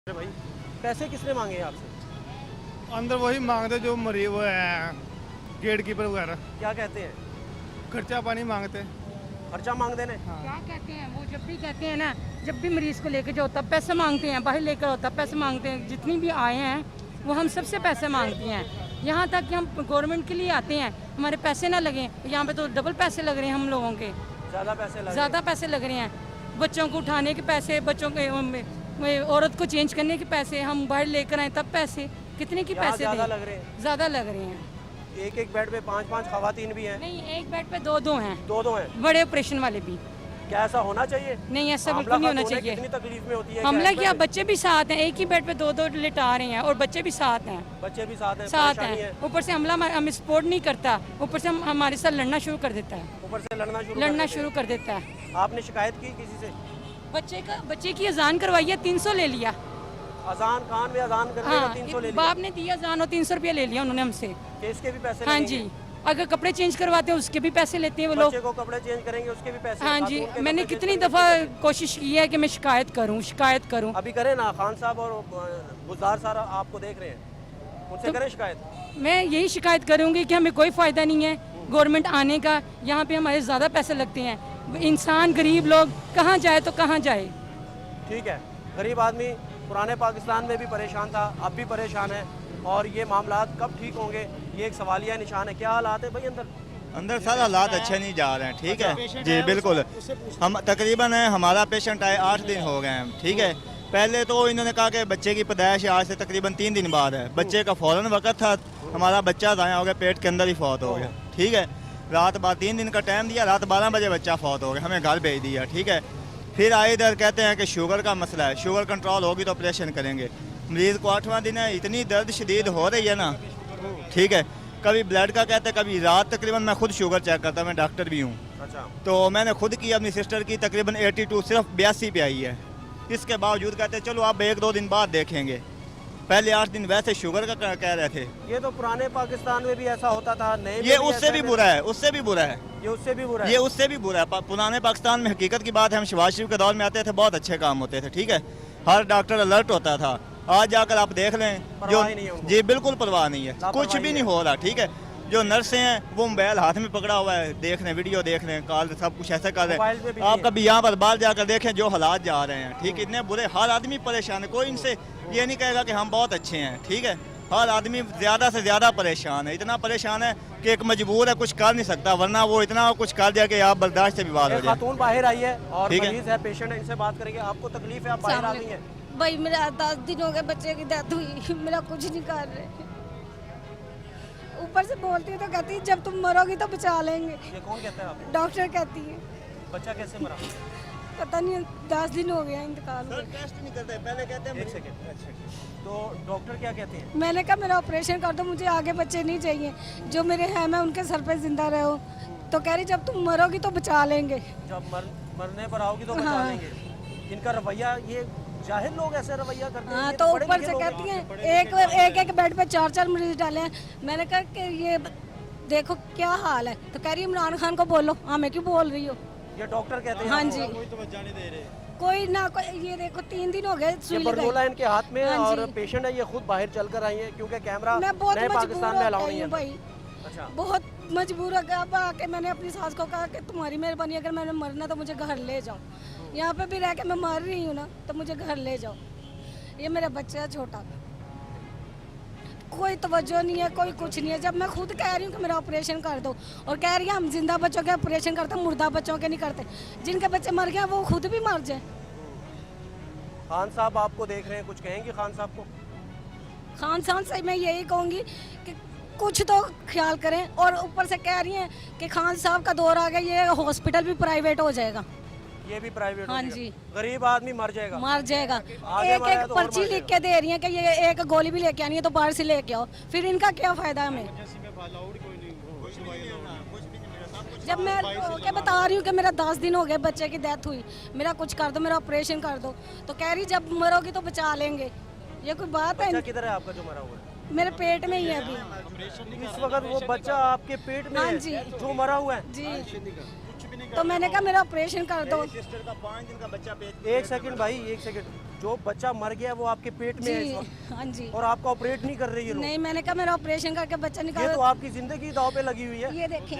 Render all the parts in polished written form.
अरे भाई, पैसे किसने मांगे हैं आपसे? अंदर वही मांगते जो मरीज वो है गेट कीपर वगैरह। क्या कहते हैं? खर्चा पानी मांगते। खर्चा मांग देने। क्या कहते हैं वो जब भी कहते हैं ना, जब भी मरीज को लेके जाओ तब पैसे मांगते हैं, बाहर लेकर आओ तब पैसे मांगते हैं। जितनी भी आए हैं वो हम सबसे पैसे मांगते हैं। यहाँ तक कि हम गवर्नमेंट के लिए आते हैं, हमारे पैसे ना लगें। यहाँ पे तो डबल पैसे लग रहे हैं हम लोगों के, ज़्यादा पैसे लग रहे हैं। बच्चों को उठाने के पैसे, बच्चों के औरत को चेंज करने के पैसे, हम बाहर लेकर आए तब पैसे, कितने की पैसे ज़्यादा लग रहे हैं। ज़्यादा लग रहे हैं। एक बेड पे 5-5 खवातीन भी हैं। नहीं, एक बेड पे दो हैं, दो हैं। बड़े ऑपरेशन वाले भी। क्या ऐसा होना चाहिए? नहीं, ऐसा बिल्कुल नहीं होना चाहिए। कितनी तकलीफ में होती है। हमला किया, बच्चे भी साथ हैं, एक ही बेड पे दो लिटा रहे हैं और बच्चे भी साथ हैं। बच्चे भी साथ हैं, साथ परेशानी हैं। ऊपर से हमला हमें सपोर्ट नहीं करता, ऊपर से हमारे साथ लड़ना शुरू कर देता है। ऊपर से लड़ना शुरू कर देता है। आपने शिकायत की किसी से? बच्चे की अजान करवाई है, 300 ले लिया। अजान खान में अजान करने का 300 ले लिया। बाप ने दिया अजान और 300 रुपया ले लिया उन्होंने हमसे। इसके भी पैसे? हाँ जी, अगर कपड़े चेंज करवाते हैं उसके भी पैसे लेते हैं वो लोग। बच्चे को कपड़े चेंज करेंगे उसके भी पैसे? हाँ जी, मैंने कितनी दफ़ा कोशिश की है कि मैं शिकायत करूँ। अभी करें ना, खान साहब और गुलजार सारा आपको देख रहे हैं, उनसे करें शिकायत। मैं यही शिकायत करूँगी कि हमें कोई फ़ायदा नहीं है गवर्नमेंट आने का। यहाँ पे हमारे ज़्यादा पैसे लगते हैं। इंसान गरीब लोग कहाँ जाए तो कहाँ जाए। ठीक है, गरीब आदमी पुराने पाकिस्तान में भी परेशान था, अब भी परेशान है, और ये मामला कब ठीक होंगे ये एक सवालिया निशान है। क्या हालात है भाई अंदर सारे हालात अच्छे नहीं जा रहे हैं। ठीक है जी, बिल्कुल। हम तकरीबन हमारा पेशेंट आए 8 दिन हो गए हैं। ठीक है, पहले तो इन्होंने कहा कि बच्चे की पैदाइश आज से तकरीबन 3 दिन बाद है। बच्चे का फ़ौरन वक्त था, हमारा बच्चा ज़ाया हो गया, पेट के अंदर ही फौत हो गया। ठीक है, रात बाद 3 दिन का टाइम दिया, रात 12 बजे बच्चा फौत हो गया, हमें घर भेज दिया। ठीक है, फिर आए इधर कहते हैं कि शुगर का मसला है, शुगर कंट्रोल होगी तो ऑपरेशन करेंगे। मरीज़ को 8वां दिन है, इतनी दर्द शदीद हो रही है ना। ठीक है, कभी ब्लड का कहते हैं, कभी रात तकरीबन मैं खुद शुगर चेक करता, मैं डॉक्टर भी हूँ। अच्छा। तो मैंने खुद की, अपनी सिस्टर की तकरीबन 82 सिर्फ 82 पे आई है। इसके बावजूद कहते हैं चलो आप 1-2 दिन बाद देखेंगे। पहले 8 दिन वैसे शुगर का कह रहे थे। ये तो पुराने पाकिस्तान में भी ऐसा होता था, नए ये उससे भी बुरा है, उससे भी बुरा है, ये उससे भी बुरा है, ये उससे भी बुरा है। पुराने पाकिस्तान में हकीकत की बात है, हम शहबाज शरीफ के दौर में आते थे, बहुत अच्छे काम होते थे। ठीक है, हर डॉक्टर अलर्ट होता था। आज जाकर आप देख लें जो जी बिल्कुल परवाह नहीं है, कुछ भी नहीं हो रहा। ठीक है, जो नर्सें हैं वो मोबाइल हाथ में पकड़ा हुआ है, देख लें, वीडियो देख लें, कॉल सब कुछ ऐसा कर रहे हैं। आप कभी यहाँ पर बाहर जाकर देखें जो हालात जा रहे हैं। ठीक, इतने बुरे, हर आदमी परेशान है। कोई इनसे ये नहीं कहेगा कि हम बहुत अच्छे हैं। ठीक है, हर आदमी ज़्यादा से ज़्यादा परेशान है, इतना परेशान है कि एक मजबूर है, कुछ कर नहीं सकता, वरना वो इतना कुछ कर दिया कि आप बर्दाश्त से भी बाहर हो जाए। खातून बाहर आई है और मरीज है, पेशेंट है, इनसे बात करेंगे। आपको तकलीफ है, आप बाहर आ गई हैं? भाई मेरा 10 दिन हो गए बच्चे की डेथ हुई, मेरा कुछ नहीं कर रहे। ऊपर से बोलती है तो कहती है जब तुम मरोगी तो बचा लेंगे। ये कौन कहता है आपको? डॉक्टर कहती है। बच्चा कैसे मरा? पता नहीं, 10 दिन हो गया इंतकाल हुए। टेस्ट नहीं करते, पहले कहते हैं। एक सेकंड, तो डॉक्टर क्या कहते हैं? मैंने कहा मेरा ऑपरेशन कर दो, मुझे आगे बच्चे नहीं चाहिए, जो मेरे हैं मैं उनके सर पे जिंदा रहो। तो कह रही जब तुम मरोगी तो बचा लेंगे। जब मरने पर आओगी तो बचा लेंगे। इनका रवैया, ये जाहिल लोग ऐसे रवैया करते हैं। हाँ, तो ऊपर से कहती हैं एक बेड पे 4 मरीज डाले हैं। मैंने कहा कि ये देखो क्या हाल है। तो कह रही इमरान खान को बोलो, हमें क्यों बोल रही हो? ये डॉक्टर कहते हैं? हाँ जी, कोई तवज्जो नहीं दे रहे, कोई ना कोई। ये देखो 3 दिन हो गए सुई लगाई। बरमूला इनके हाथ में, हाँ और जी। पेशेंट है, ये खुद बाहर चलकर आई है क्योंकि कैमरा मैं बहुत नए मजबूर पाकिस्तान में अलाउ हो नहीं गई है। हूँ भाई, अच्छा, बहुत मजबूर हो गया। अब आके मैंने अपनी सास को कहा कि तुम्हारी मेहरबानी, अगर मैंने मरना तो मुझे घर ले जाओ। यहाँ पे भी रह के मैं मर रही हूँ ना, तो मुझे घर ले जाओ। ये मेरा बच्चा है छोटा, कोई तवज्जो नहीं है, कोई कुछ नहीं है। जब मैं खुद कह रही हूँ कि मेरा ऑपरेशन कर दो, और कह रही है हम जिंदा बच्चों के ऑपरेशन करते हैं, मुर्दा बच्चों के नहीं करते। जिनके बच्चे मर गए वो खुद भी मर जाए। खान साहब आपको देख रहे हैं, कुछ कहेंगे खान साहब को? खान साहब से मैं यही कहूँगी कि कुछ तो ख्याल करें। और ऊपर से कह रही हैं कि खान साहब का दौर आ गया, ये हॉस्पिटल भी प्राइवेट हो जाएगा। ये भी प्राइवेट? हाँ जी, गरीब आदमी मर जाएगा। मर जाएगा। आगे एक मरा एक तो और पर्ची मर लिख के दे रही है कि ये एक गोली भी लेके आनी है तो बाहर से लेके आओ। फिर इनका क्या फायदा हमें? जब मैं के बता रही हूँ कि मेरा 10 दिन हो गए बच्चे की डेथ हुई, मेरा कुछ कर दो, मेरा ऑपरेशन कर दो, तो कह रही जब मरोगी तो बचा लेंगे। ये कोई बात है? किधर है आपका जो मरा हुआ है? मेरे पेट में ही है अभी। इस वक्त वो बच्चा आपके पेट में हाँ है जी, जो मरा हुआ है? जी। तो मैंने कहा मेरा ऑपरेशन कर दो। सिस्टर का 5 दिन का बच्चा पेट। एक सेकंड भाई, एक सेकंड। जो बच्चा मर गया वो आपके पेट में है इस जी वक्त, हाँ जी। और आपका ऑपरेट नहीं कर रही है लोग। नहीं, मैंने कहा मेरा ऑपरेशन करके बच्चा ये निकालो। तो आपकी जिंदगी दाव पे लगी हुई है। ये देखें,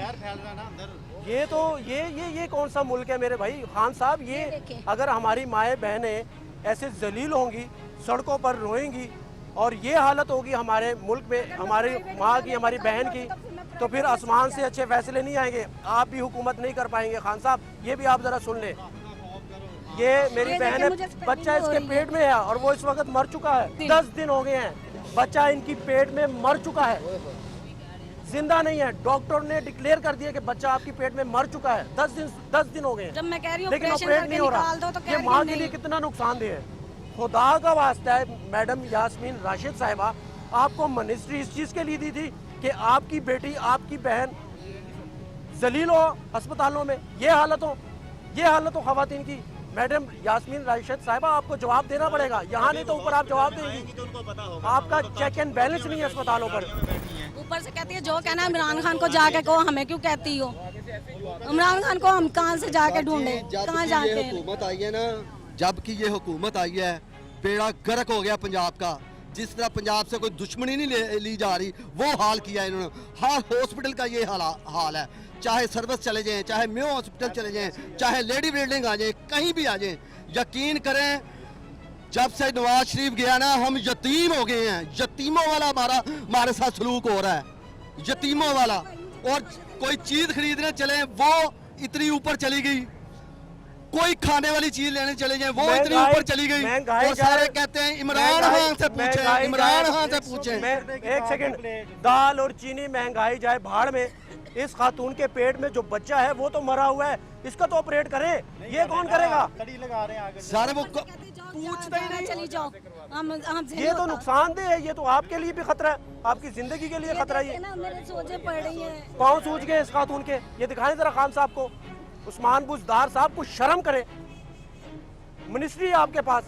ये तो ये कौन सा मुल्क है मेरे भाई खान साहब? ये ये देखें। अगर हमारी माएँ बहनें ऐसे जलील होंगी, सड़कों पर रोएंगी, और ये हालत होगी हमारे मुल्क में, हमारी माँ की, हमारी बहन की, तो फिर आसमान से अच्छे फैसले नहीं आएंगे। आप भी हुकूमत नहीं कर पाएंगे खान साहब, ये भी आप जरा सुन लें। ये मेरी ये बहन देखिए, है, मुझे स्पेलिंग बच्चा हो इसके रही पेट में है और वो इस वक्त मर चुका है। 10 दिन हो गए हैं, बच्चा इनकी पेट में मर चुका है, जिंदा नहीं है। डॉक्टर ने डिक्लेयर कर दिया कि बच्चा आपकी पेट में मर चुका है। 10 दिन हो गए हैं, जब मैं कह रही हूँ लेकिन ऑपरेशन ऑपरेट करके नहीं हो रहा। निकाल दो तो कह ये रही माँ हूँ के लिए नहीं। कितना नुकसानदेह है। खुदा का वास्ता है मैडम यास्मीन राशिद साहिबा, आपको मिनिस्ट्री इस चीज़ के लिए दी थी कि आपकी बेटी, आपकी बहन जलील हो अस्पतालों में, ये हालत हो खवातीन की। मैडम यास्मीन राशिद साहिबा, आपको जवाब देना पड़ेगा, यहाँ नहीं तो ऊपर आप जवाब देंगी। तो उनको पता होगा। आपका चेक एंड बैलेंस नहीं है अस्पतालों पर। ऊपर से कहती है जो कहना है इमरान खान को जाके कहो, हमें क्यों कहती हो? इमरान खान को हम कहाँ से जाके ढूंढे, कहाँ जाके? ये हुकूमत आई है ना, जबकि ये हुकूमत आई है, बेड़ा गर्क हो गया पंजाब का। जिस तरह पंजाब से कोई दुश्मनी नहीं ली जा रही, वो हाल किया इन्होंने। हर हॉस्पिटल का ये हाल है, चाहे सर्विस चले जाएं, चाहे म्यो हॉस्पिटल चले जाएं, चाहे लेडी बिल्डिंग आ जाए, कहीं भी आ जाए। यकीन करें, जब से नवाज शरीफ गया ना, हम यतीम हो गए हैं। यतीमों वाला हमारे साथ सलूक हो रहा है, यतीमों वाला। और कोई चीज खरीदने चले, वो इतनी ऊपर चली गई। कोई खाने वाली चीज लेने चले जाए, वो इतनी ऊपर चली गई। और सारे कहते हैं इमरान खान से पूछे, इमरान खान से पूछे। एक सेकंड, दाल और चीनी महंगाई जाए भाड़ में, इस खातून के पेट में जो बच्चा है वो तो मरा हुआ है, इसका तो ऑपरेट करे। ये कौन करेगा? सारे वो पूछते ही नहीं, चली जाओ। हम ये तो नुकसानदेह है, ये तो आपके लिए भी खतरा है, आपकी जिंदगी के लिए खतरा है। ये मेरे सोचे पड़ रही है। पाँव सूझ गए इस खातून के। ये दिखाएं जरा खान साहब को, उस्मान बुज़दार साहब, कुछ शर्म करें। मिनिस्ट्री है आपके पास,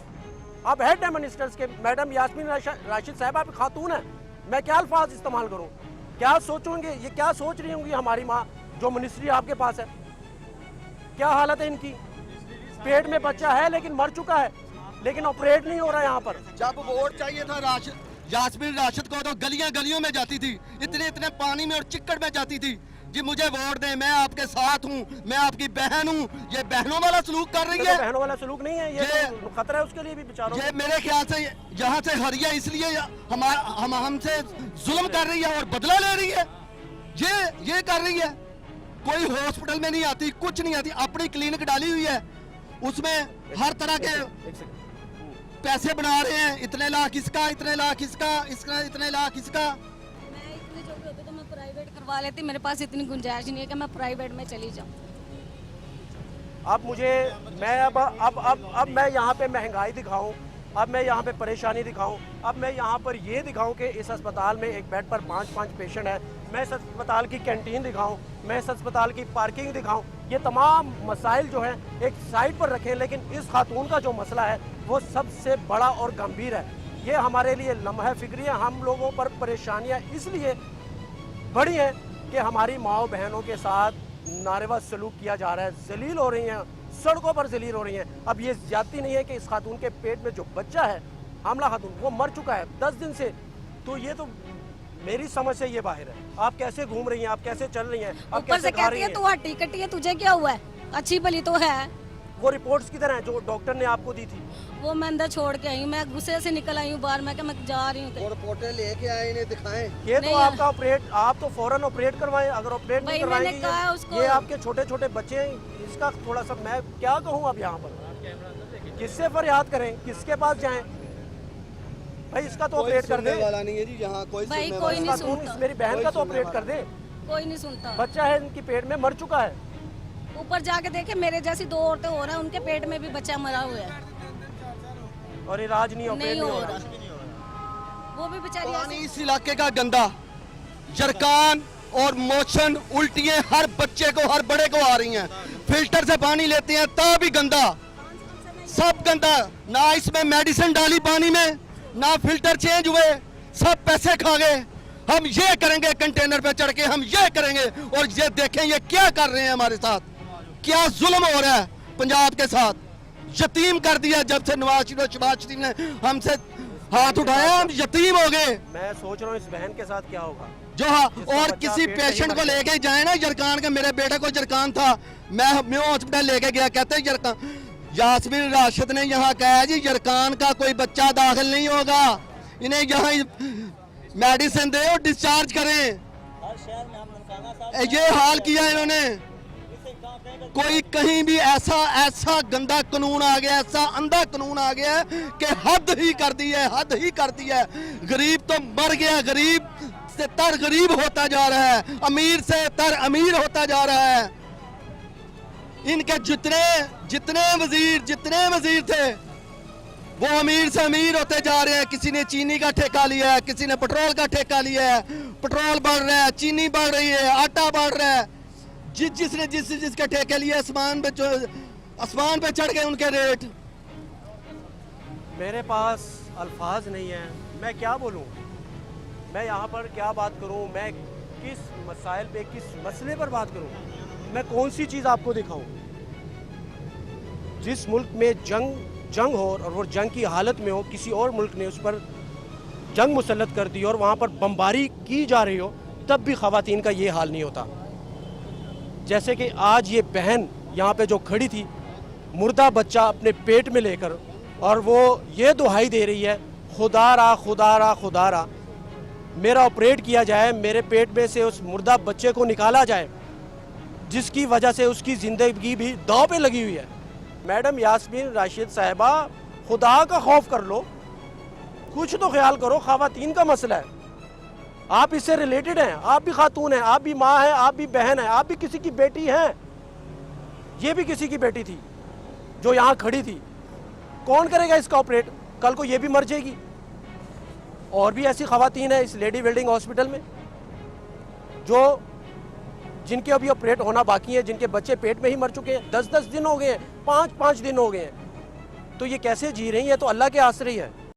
आप हेड है मिनिस्टर्स के। मैडम यास्मीन राशिद साहब, आप खातून है, मैं क्या अल्फाज इस्तेमाल करूं? क्या सोचोगे, ये क्या सोच रही होंगी हमारी माँ जो मिनिस्ट्री आपके पास है? क्या हालत है इनकी? पेट में बच्चा है लेकिन मर चुका है, लेकिन ऑपरेट नहीं हो रहा है यहाँ पर। जब वोट चाहिए था यास्मीन राशिद को, तो गलियां गलियों में जाती थी, इतने पानी में और चिक्कड़ में जाती थी, जी मुझे वोट दें, मैं आपके साथ हूँ, मैं आपकी बहन हूँ। ये बहनों वाला सलूक कर रही है। बहनों वाला सलूक नहीं है, ये तो खतरा है उसके लिए भी बेचारों। ये मेरे ख्याल से यहाँ से हरिया इसलिए हमसे जुल्म कर रही है और बदला ले रही है। ये कर रही है। कोई हॉस्पिटल में नहीं आती, कुछ नहीं आती, अपनी क्लिनिक डाली हुई है, उसमें हर तरह के पैसे बना रहे हैं। इतने लाख इसका, इतने लाख इसका, इतने लाख इसका। मैं इतनी जो भी होती तो मैं प्राइवेट करवा लेती, मेरे पास इतनी गुंजाइश नहीं है कि मैं प्राइवेट में चली जाऊँ। अब मुझे, मैं अब मैं यहाँ पे महंगाई दिखाऊं, अब मैं यहाँ पे परेशानी दिखाऊं, अब मैं यहाँ पर ये दिखाऊं कि इस अस्पताल में एक बेड पर 5-5 पेशेंट है, मैं इस अस्पताल की कैंटीन दिखाऊं, मैं इस अस्पताल की पार्किंग दिखाऊं, ये तमाम मसाइल जो हैं एक साइड पर रखें, लेकिन इस खातून का जो मसला है वो सबसे बड़ा और गंभीर है। ये हमारे लिए लम्हा फिक्री है। हम लोगों पर परेशानियाँ इसलिए बढ़ी हैं कि हमारी माओ बहनों के साथ नारेवा सलूक किया जा रहा है, जलील हो रही हैं, सड़कों पर जलील हो रही हैं। अब ये ज्यादती नहीं है कि इस खातून के पेट में जो बच्चा है, हामला खातून, वो मर चुका है 10 दिन से। तो ये तो मेरी समझ से ये बाहर है। आप कैसे घूम रही हैं, आप कैसे चल रही हैं, आप ऊपर से कैसे खा कहती रही है हैं? तू हट्टी कट्टी है, तुझे क्या हुआ है? अच्छी भली तो है। वो रिपोर्ट्स किधर हैं जो डॉक्टर ने आपको दी थी? वो मैं अंदर छोड़ के आई हूँ, मैं गुस्से से निकल आई हूँ बाहर, मैं मैं जा रही हूँ। रिपोर्टें लेके आए, इन्हें दिखाएं। ये तो नहीं, आपका ऑपरेट, आप तो फौरन ऑपरेट करवाएं। अगर ऑपरेट नहीं भाई मैंने करवाएंगे, कहा उसको, ये आपके छोटे छोटे बच्चे हैं, इसका थोड़ा सा मैं क्या कहूँ अब यहाँ पर, किससे फरियाद करें, किसके पास जाएं? भाई इसका तो ऑपरेट कर दे वाला नहीं है जी, यहाँ कोई भाई सुनने कोई वाला नहीं खातून, सुनता, मेरी बहन का तो ऑपरेट कर दे। कोई नहीं सुनता। बच्चा है इनकी पेट में, मर चुका है। ऊपर जाके देखे, मेरे जैसी 2 औरतें हो रहा है, उनके पेट में भी बच्चा मरा हुआ है, और इलाज नहीं ऑपरेट नहीं नहीं हो हो रहा। रहा। वो भी बेचारी पानी ऐसी- इस इलाके का गंदा, जरकान और मोशन उल्टियां हर बच्चे को, हर बड़े को आ रही हैं। फिल्टर से पानी लेते हैं तब भी गंदा, सब गंदा। ना इसमें मेडिसिन डाली पानी में, ना फिल्टर चेंज हुए, सब पैसे खा गए। हम ये करेंगे, कंटेनर पे चढ़ के हम ये करेंगे, और ये देखें ये क्या कर रहे हैं हमारे साथ, क्या जुल्म हो रहा है पंजाब के साथ। यतीम कर दिया। जब से नवाज शरीफ और शहबाज शरीफ ने हमसे हाथ उठाया हम यतीम हो गए। मैं सोच रहा हूँ इस बहन के साथ क्या होगा जो हाँ, जिसका और बच्चा किसी पेट पेशेंट में को मर गया। लेके जाए ना जरकान का, मेरे बेटे को जरकान था, मैं म्यू हॉस्पिटल लेके गया, कहते हैं जरकान, यास्मीन राशिद ने यहाँ कहा है जी जरकान का कोई बच्चा दाखिल नहीं होगा, इन्हें यहाँ मेडिसिन दे और डिस्चार्ज करें। ये हाल किया इन्होंने। कोई कहीं भी ऐसा गंदा कानून आ गया, ऐसा अंधा कानून आ गया कि हद ही कर दी है, हद ही कर दी है। गरीब तो मर गया, गरीब से तर गरीब होता जा रहा है, अमीर से तर अमीर होता जा रहा है। इनके जितने वजीर थे वो अमीर से अमीर होते जा रहे हैं। किसी ने चीनी का ठेका लिया है, किसी ने पेट्रोल का ठेका लिया है। पेट्रोल बढ़ रहा है, चीनी बढ़ रही है, आटा बढ़ रहा है। जिसने जिसके ठेके लिए आसमान पे चढ़ गए उनके रेट। मेरे पास अल्फाज नहीं है, मैं क्या बोलूं, मैं यहाँ पर क्या बात करूं, मैं किस मसाइल पे, किस मसले पर बात करूं, मैं कौन सी चीज़ आपको दिखाऊं। जिस मुल्क में जंग हो और वो जंग की हालत में हो, किसी और मुल्क ने उस पर जंग मुसल्लत कर दी और वहाँ पर बमबारी की जा रही हो, तब भी ख़वातीन का ये हाल नहीं होता। जैसे कि आज ये बहन यहाँ पे जो खड़ी थी, मुर्दा बच्चा अपने पेट में लेकर, और वो ये दुहाई दे रही है, खुदा रा खुदा रा खुदा रा, मेरा ऑपरेट किया जाए, मेरे पेट में से उस मुर्दा बच्चे को निकाला जाए, जिसकी वजह से उसकी ज़िंदगी भी दांव पे लगी हुई है। मैडम यास्मीन राशिद साहिबा, खुदा का खौफ कर लो, कुछ तो ख्याल करो, ख़वातीन का मसला है, आप इससे रिलेटेड हैं, आप भी खातून हैं, आप भी माँ हैं, आप भी बहन हैं, आप भी किसी की बेटी हैं, ये भी किसी की बेटी थी जो यहाँ खड़ी थी। कौन करेगा इसका ऑपरेट? कल को ये भी मर जाएगी। और भी ऐसी ख़वातीन हैं इस लेडी वेल्डिंग हॉस्पिटल में जो जिनके अभी ऑपरेट होना बाकी है, जिनके बच्चे पेट में ही मर चुके हैं, 10-10 दिन हो गए हैं, 5-5 दिन हो गए हैं। तो ये कैसे जी रही हैं? तो अल्लाह के आसरे ही है।